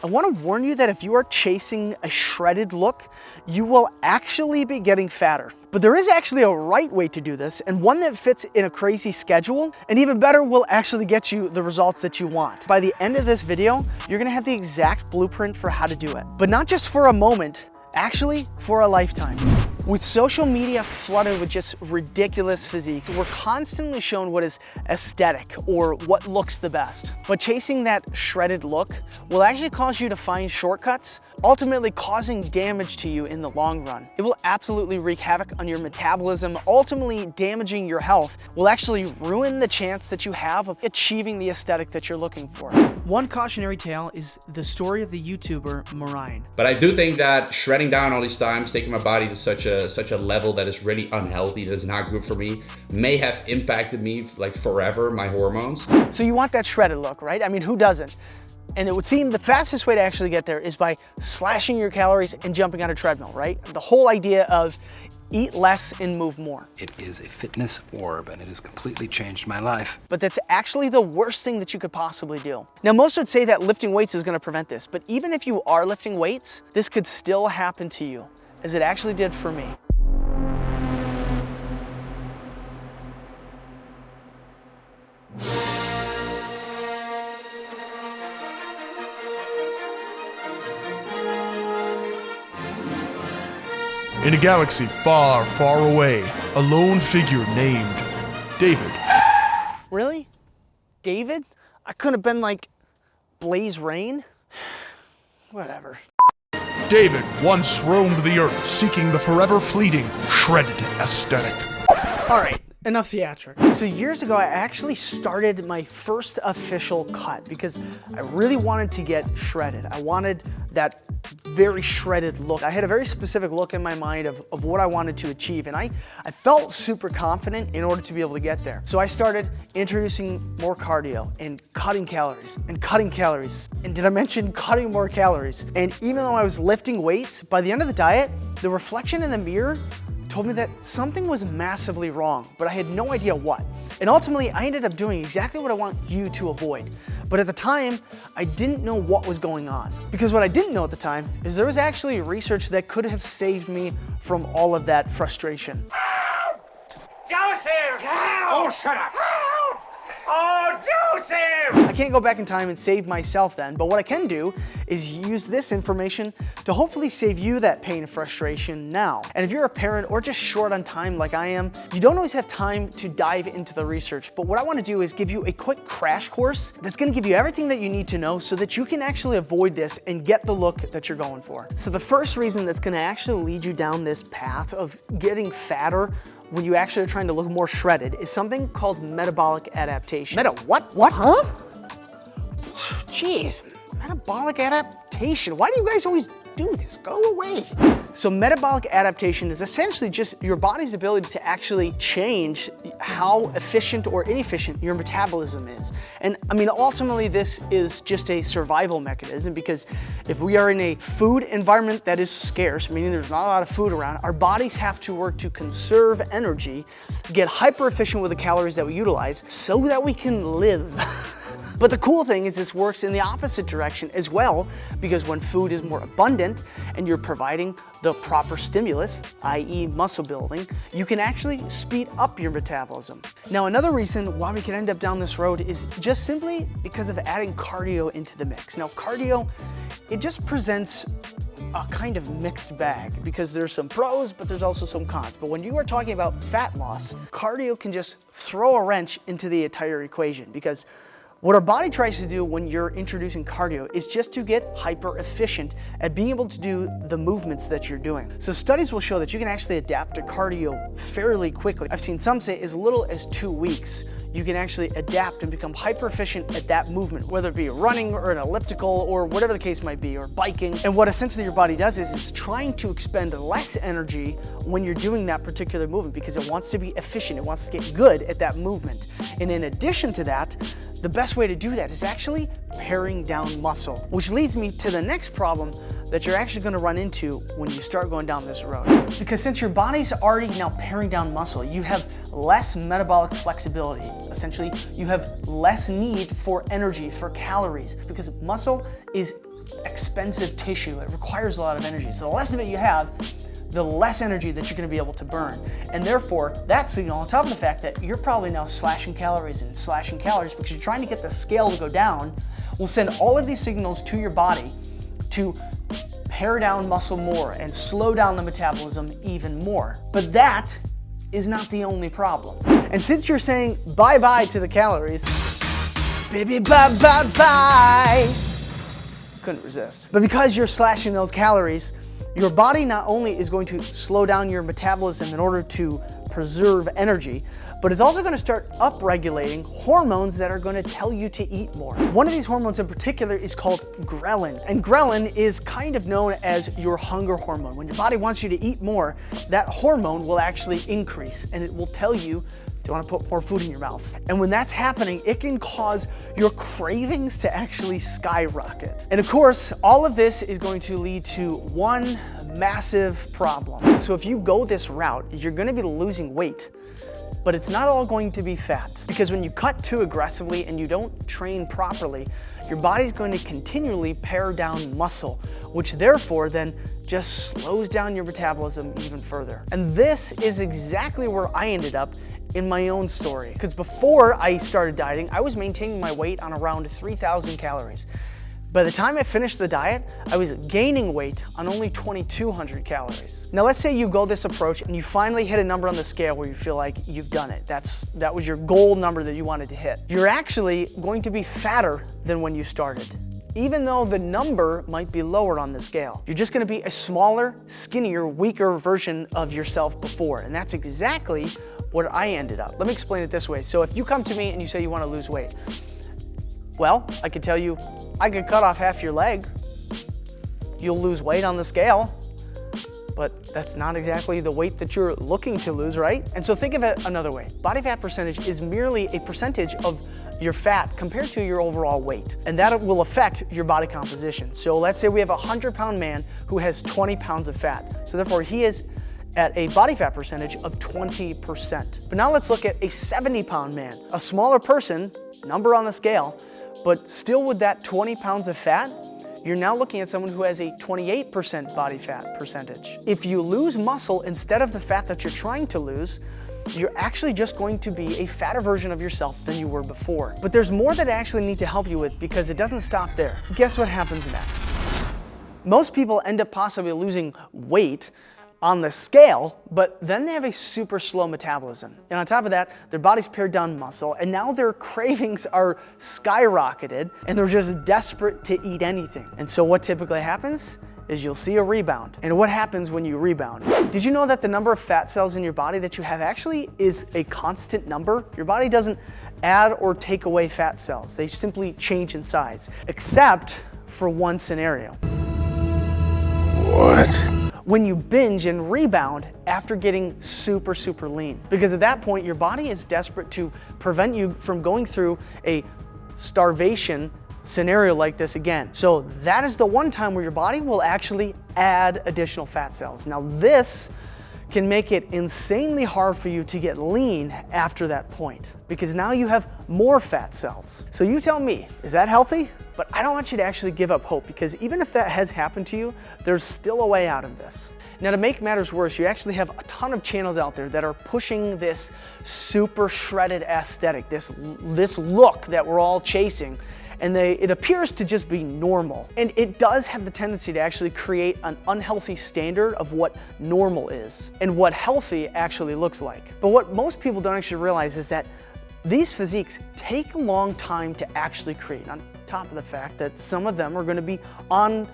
I want to warn you that if you are chasing a shredded look, you will actually be getting fatter. But there is actually a right way to do this, and one that fits in a crazy schedule, and even better, will actually get you the results that you want. By the end of this video, you're gonna have the exact blueprint for how to do it. But not just for a moment, actually for a lifetime. With social media flooded with just ridiculous physique, we're constantly shown what is aesthetic or what looks the best. But chasing that shredded look will actually cause you to find shortcuts, ultimately causing damage to you in the long run. It will absolutely wreak havoc on your metabolism, ultimately damaging your health, will actually ruin the chance that you have of achieving the aesthetic that you're looking for. One cautionary tale is the story of the YouTuber Marion. But I do think that shredding down all these times, taking my body to such a level that is really unhealthy, that is not good for me, may have impacted me like forever, my hormones. So you want that shredded look, right? I mean, who doesn't? And it would seem the fastest way to actually get there is by slashing your calories and jumping on a treadmill, right? The whole idea of eat less and move more. It is a fitness orb and it has completely changed my life. But that's actually the worst thing that you could possibly do. Now, most would say that lifting weights is gonna prevent this, but even if you are lifting weights, this could still happen to you, as it actually did for me. In a galaxy far, far away, a lone figure named David. Really? David? I could have been like Blaze Rain? Whatever. David once roamed the earth seeking the forever fleeting, shredded aesthetic. All right, enough theatrics. So years ago, I actually started my first official cut because I really wanted to get shredded. I wanted that very shredded look. I had a very specific look in my mind of what I wanted to achieve, and I felt super confident in order to be able to get there. So I started introducing more cardio and cutting calories and cutting calories. And did I mention cutting more calories? And even though I was lifting weights, by the end of the diet, the reflection in the mirror told me that something was massively wrong, but I had no idea what. And ultimately, I ended up doing exactly what I want you to avoid. But at the time, I didn't know what was going on. Because what I didn't know at the time is there was actually research that could have saved me from all of that frustration. Joseph! Oh, shut up! Oh, Joseph! I can't go back in time and save myself then, but what I can do is use this information to hopefully save you that pain and frustration now. And if you're a parent or just short on time like I am, you don't always have time to dive into the research, but what I want to do is give you a quick crash course that's going to give you everything that you need to know so that you can actually avoid this and get the look that you're going for. So the first reason that's going to actually lead you down this path of getting fatter when you actually are trying to look more shredded is something called metabolic adaptation. What? What? Huh? Jeez, metabolic adaptation. Why do you guys always do this? Go away. So metabolic adaptation is essentially just your body's ability to actually change how efficient or inefficient your metabolism is. And I mean, ultimately this is just a survival mechanism because if we are in a food environment that is scarce, meaning there's not a lot of food around, our bodies have to work to conserve energy, get hyper efficient with the calories that we utilize so that we can live. But the cool thing is this works in the opposite direction as well, because when food is more abundant and you're providing the proper stimulus, i.e. muscle building, you can actually speed up your metabolism. Now, another reason why we can end up down this road is just simply because of adding cardio into the mix. Now, cardio, it just presents a kind of mixed bag because there's some pros, but there's also some cons. But when you are talking about fat loss, cardio can just throw a wrench into the entire equation because what our body tries to do when you're introducing cardio is just to get hyper efficient at being able to do the movements that you're doing. So studies will show that you can actually adapt to cardio fairly quickly. I've seen some say as little as 2 weeks, you can actually adapt and become hyper efficient at that movement, whether it be running or an elliptical or whatever the case might be, or biking. And what essentially your body does is it's trying to expend less energy when you're doing that particular movement because it wants to be efficient, it wants to get good at that movement. And in addition to that, the best way to do that is actually paring down muscle, which leads me to the next problem that you're actually going to run into when you start going down this road. Because since your body's already now paring down muscle, you have less metabolic flexibility. Essentially, you have less need for energy, for calories, because muscle is expensive tissue. It requires a lot of energy. So the less of it you have, the less energy that you're going to be able to burn. And therefore, that signal, on top of the fact that you're probably now slashing calories because you're trying to get the scale to go down, will send all of these signals to your body to pare down muscle more and slow down the metabolism even more. But that is not the only problem. And since you're saying bye-bye to the calories, baby, bye-bye-bye, couldn't resist. But because you're slashing those calories, your body not only is going to slow down your metabolism in order to preserve energy, but it's also going to start upregulating hormones that are going to tell you to eat more. One of these hormones in particular is called ghrelin. And ghrelin is kind of known as your hunger hormone. When your body wants you to eat more, that hormone will actually increase and it will tell you, do you want to put more food in your mouth? And when that's happening, it can cause your cravings to actually skyrocket. And of course, all of this is going to lead to one massive problem. So if you go this route, you're going to be losing weight, but it's not all going to be fat. Because when you cut too aggressively and you don't train properly, your body's going to continually pare down muscle, which therefore then just slows down your metabolism even further. And this is exactly where I ended up in my own story. Because before I started dieting, I was maintaining my weight on around 3,000 calories. By the time I finished the diet, I was gaining weight on only 2,200 calories. Now let's say you go this approach and you finally hit a number on the scale where you feel like you've done it. That was your goal number that you wanted to hit. You're actually going to be fatter than when you started, even though the number might be lower on the scale. You're just gonna be a smaller, skinnier, weaker version of yourself before. And that's exactly what I ended up. Let me explain it this way. So if you come to me and you say you wanna lose weight, well, I could tell you, I could cut off half your leg. You'll lose weight on the scale, but that's not exactly the weight that you're looking to lose, right? And so think of it another way. Body fat percentage is merely a percentage of your fat compared to your overall weight, and that will affect your body composition. So let's say we have a 100-pound man who has 20 pounds of fat. So therefore he is at a body fat percentage of 20%. But now let's look at a 70-pound man, a smaller person, number on the scale, but still with that 20 pounds of fat, you're now looking at someone who has a 28% body fat percentage. If you lose muscle instead of the fat that you're trying to lose, you're actually just going to be a fatter version of yourself than you were before. But there's more that I actually need to help you with because it doesn't stop there. Guess what happens next? Most people end up possibly losing weight on the scale, but then they have a super slow metabolism. And on top of that, their body's pared down muscle, and now their cravings are skyrocketed, and they're just desperate to eat anything. And so what typically happens is you'll see a rebound. And what happens when you rebound? Did you know that the number of fat cells in your body that you have actually is a constant number? Your body doesn't add or take away fat cells. They simply change in size, except for one scenario. What? When you binge and rebound after getting super, super lean. Because at that point, your body is desperate to prevent you from going through a starvation scenario like this again. So that is the one time where your body will actually add additional fat cells. Now this can make it insanely hard for you to get lean after that point, because now you have more fat cells. So you tell me, is that healthy? But I don't want you to actually give up hope, because even if that has happened to you, there's still a way out of this. Now, to make matters worse, you actually have a ton of channels out there that are pushing this super shredded aesthetic, this look that we're all chasing. And it appears to just be normal. And it does have the tendency to actually create an unhealthy standard of what normal is and what healthy actually looks like. But what most people don't actually realize is that these physiques take a long time to actually create, on top of the fact that some of them are going to be on,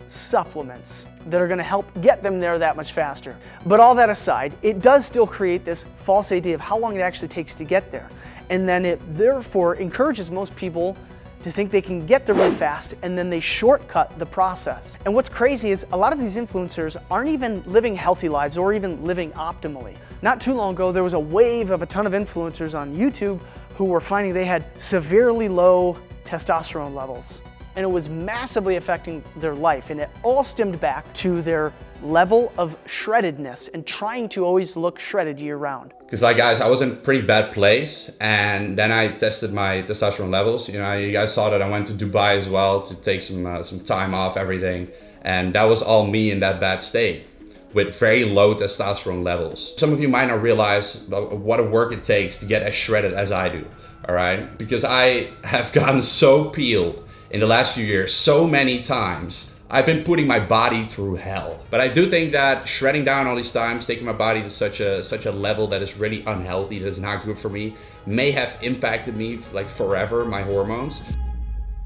supplements that are going to help get them there that much faster. But all that aside, it does still create this false idea of how long it actually takes to get there. And then it therefore encourages most people to think they can get there really fast, and then they shortcut the process. And what's crazy is a lot of these influencers aren't even living healthy lives or even living optimally. Not too long ago, there was a wave of a ton of influencers on YouTube who were finding they had severely low testosterone levels. and it was massively affecting their life, and it all stemmed back to their level of shreddedness and trying to always look shredded year round. Because like guys, I was in a pretty bad place, and then I tested my testosterone levels. You know, you guys saw that I went to Dubai as well to take some time off, everything, and that was all me in that bad state with very low testosterone levels. Some of you might not realize what a work it takes to get as shredded as I do, all right? Because I have gotten so peeled in the last few years so many times. I've been putting my body through hell. But I do think that shredding down all these times, taking my body to such a level that is really unhealthy, that is not good for me, may have impacted me like forever, my hormones.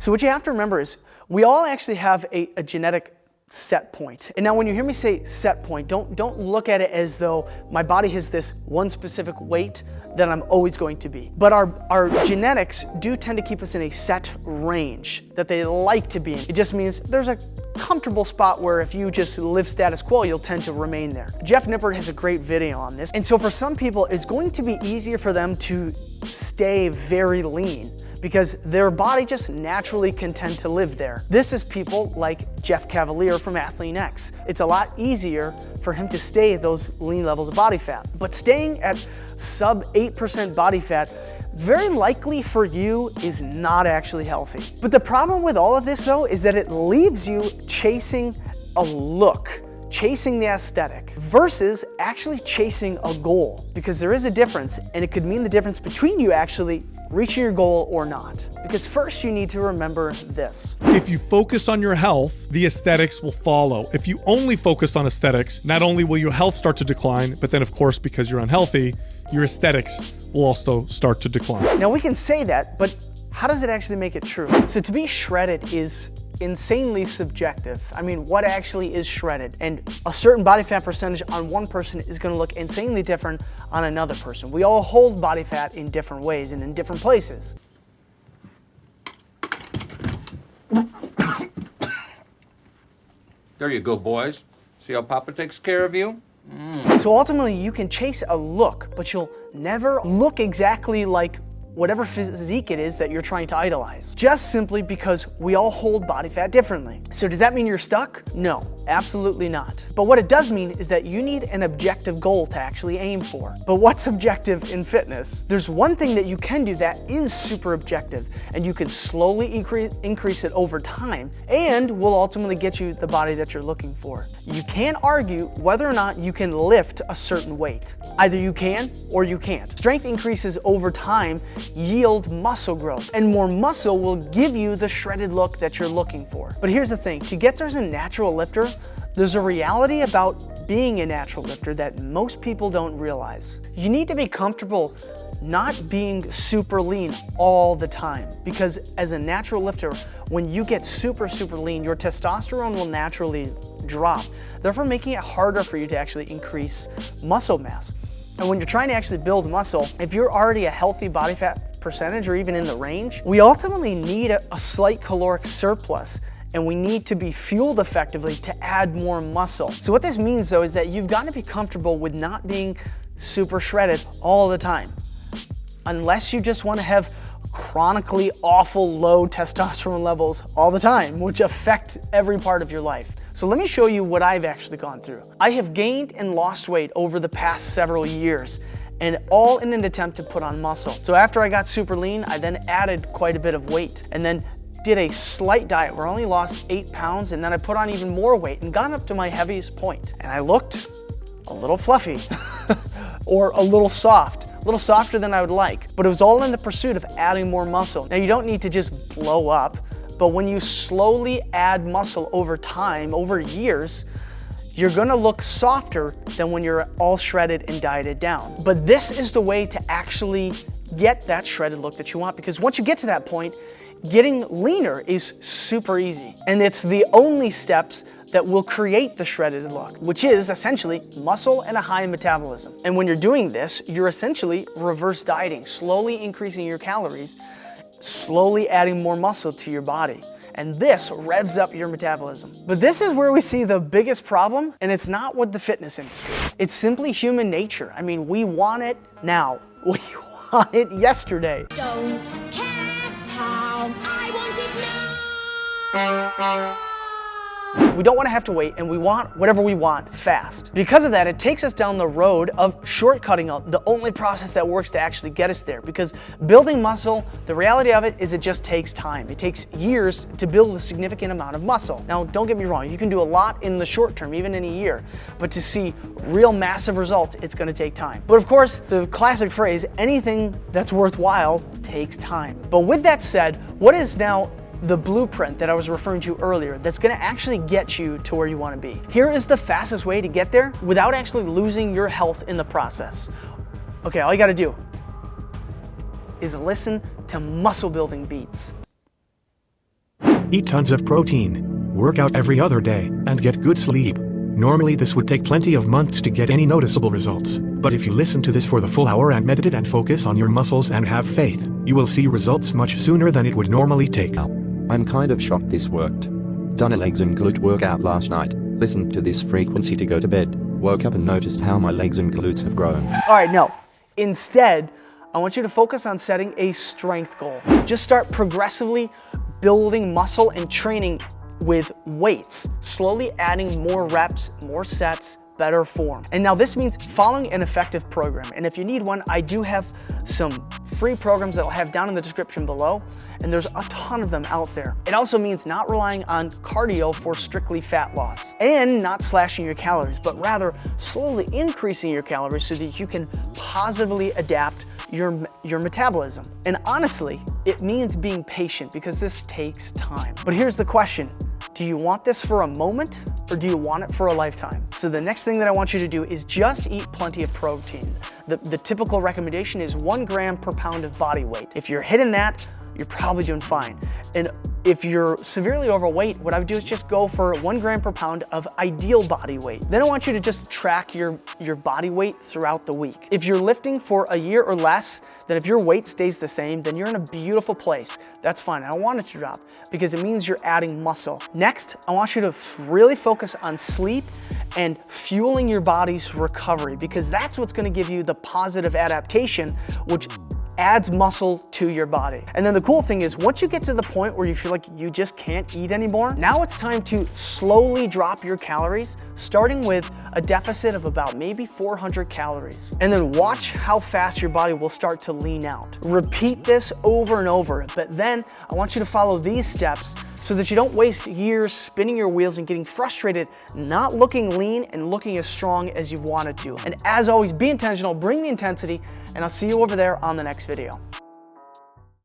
So what you have to remember is we all actually have a genetic set point. And now when you hear me say set point, don't look at it as though my body has this one specific weight that I'm always going to be. But our genetics do tend to keep us in a set range that they like to be in. It just means there's a comfortable spot where if you just live status quo, you'll tend to remain there. Jeff Nippert has a great video on this. And so for some people, it's going to be easier for them to stay very lean because their body just naturally can tend to live there. This is people like Jeff Cavalier from Athlean X. It's a lot easier for him to stay at those lean levels of body fat. But staying at sub 8% body fat, very likely for you is not actually healthy. But the problem with all of this though is that it leaves you chasing a look, chasing the aesthetic versus actually chasing a goal, because there is a difference, and it could mean the difference between you actually reaching your goal or not. Because first you need to remember this. If you focus on your health, the aesthetics will follow. If you only focus on aesthetics, not only will your health start to decline, but then of course, because you're unhealthy, your aesthetics will also start to decline. Now we can say that, but how does it actually make it true? So to be shredded is insanely subjective. I mean, what actually is shredded? And a certain body fat percentage on one person is gonna look insanely different on another person. We all hold body fat in different ways and in different places. There you go, boys. See how Papa takes care of you? So ultimately, you can chase a look, but you'll never look exactly like whatever physique it is that you're trying to idolize, just simply because we all hold body fat differently. So does that mean you're stuck? No, absolutely not. But what it does mean is that you need an objective goal to actually aim for. But what's objective in fitness? There's one thing that you can do that is super objective, and you can slowly increase it over time, and will ultimately get you the body that you're looking for. You can't argue whether or not you can lift a certain weight. Either you can or you can't. Strength increases over time yield muscle growth, and more muscle will give you the shredded look that you're looking for. But here's the thing, to get there as a natural lifter, there's a reality about being a natural lifter that most people don't realize. You need to be comfortable not being super lean all the time, because as a natural lifter, when you get super lean, your testosterone will naturally drop, therefore making it harder for you to actually increase muscle mass. And when you're trying to actually build muscle, if you're already a healthy body fat percentage or even in the range, we ultimately need a slight caloric surplus, and we need to be fueled effectively to add more muscle. So what this means though is that you've got to be comfortable with not being super shredded all the time, unless you just want to have chronically awful low testosterone levels all the time, which affect every part of your life. So let me show you what I've actually gone through. I have gained and lost weight over the past several years, and all in an attempt to put on muscle. So after I got super lean, I then added quite a bit of weight, and then did a slight diet where I only lost 8 pounds, and then I put on even more weight and got up to my heaviest point. And I looked a little fluffy, or a little softer than I would like. But it was all in the pursuit of adding more muscle. Now you don't need to just blow up, but when you slowly add muscle over time, over years, you're gonna look softer than when you're all shredded and dieted down. But this is the way to actually get that shredded look that you want, because once you get to that point, getting leaner is super easy. And it's the only steps that will create the shredded look, which is essentially muscle and a high metabolism. And when you're doing this, you're essentially reverse dieting, slowly increasing your calories, slowly adding more muscle to your body. And this revs up your metabolism. But this is where we see the biggest problem, and it's not with the fitness industry. It's simply human nature. I mean, we want it now. We want it yesterday. Don't care how I want it now. We don't want to have to wait, and we want whatever we want fast. Because of that, it takes us down the road of shortcutting the only process that works to actually get us there. Because building muscle, the reality of it is it just takes time. It takes years to build a significant amount of muscle. Now, don't get me wrong, you can do a lot in the short term, even in a year, but to see real massive results, it's going to take time. But of course, the classic phrase, anything that's worthwhile takes time. But with that said, what is now the blueprint that I was referring to earlier that's going to actually get you to where you want to be? Here is the fastest way to get there without actually losing your health in the process. Okay, all you got to do is listen to muscle building beats. Eat tons of protein, work out every other day, and get good sleep. Normally this would take plenty of months to get any noticeable results, but if you listen to this for the full hour and meditate and focus on your muscles and have faith, you will see results much sooner than it would normally take. I'm kind of shocked this worked. Done a legs and glute workout last night, listened to this frequency to go to bed, woke up and noticed how my legs and glutes have grown. All right, no. Instead, I want you to focus on setting a strength goal. Just start progressively building muscle and training with weights, slowly adding more reps, more sets, better form. And now this means following an effective program. And if you need one, I do have some free programs that I'll have down in the description below, and there's a ton of them out there. It also means not relying on cardio for strictly fat loss and not slashing your calories, but rather slowly increasing your calories so that you can positively adapt your metabolism. And honestly, it means being patient because this takes time. But here's the question. Do you want this for a moment or do you want it for a lifetime? So the next thing that I want you to do is just eat plenty of protein. The typical recommendation is 1 gram per pound of body weight. If you're hitting that, you're probably doing fine. And if you're severely overweight, what I would do is just go for 1 gram per pound of ideal body weight. Then I want you to just track your body weight throughout the week. If you're lifting for a year or less, then if your weight stays the same, then you're in a beautiful place. That's fine. I don't want it to drop because it means you're adding muscle. Next, I want you to really focus on sleep and fueling your body's recovery because that's what's going to give you the positive adaptation, which adds muscle to your body. And then the cool thing is once you get to the point where you feel like you just can't eat anymore, now it's time to slowly drop your calories, starting with a deficit of about maybe 400 calories. And then watch how fast your body will start to lean out. Repeat this over and over, but then I want you to follow these steps so that you don't waste years spinning your wheels and getting frustrated, not looking lean and looking as strong as you wanted to. And as always, be intentional, bring the intensity, and I'll see you over there on the next video.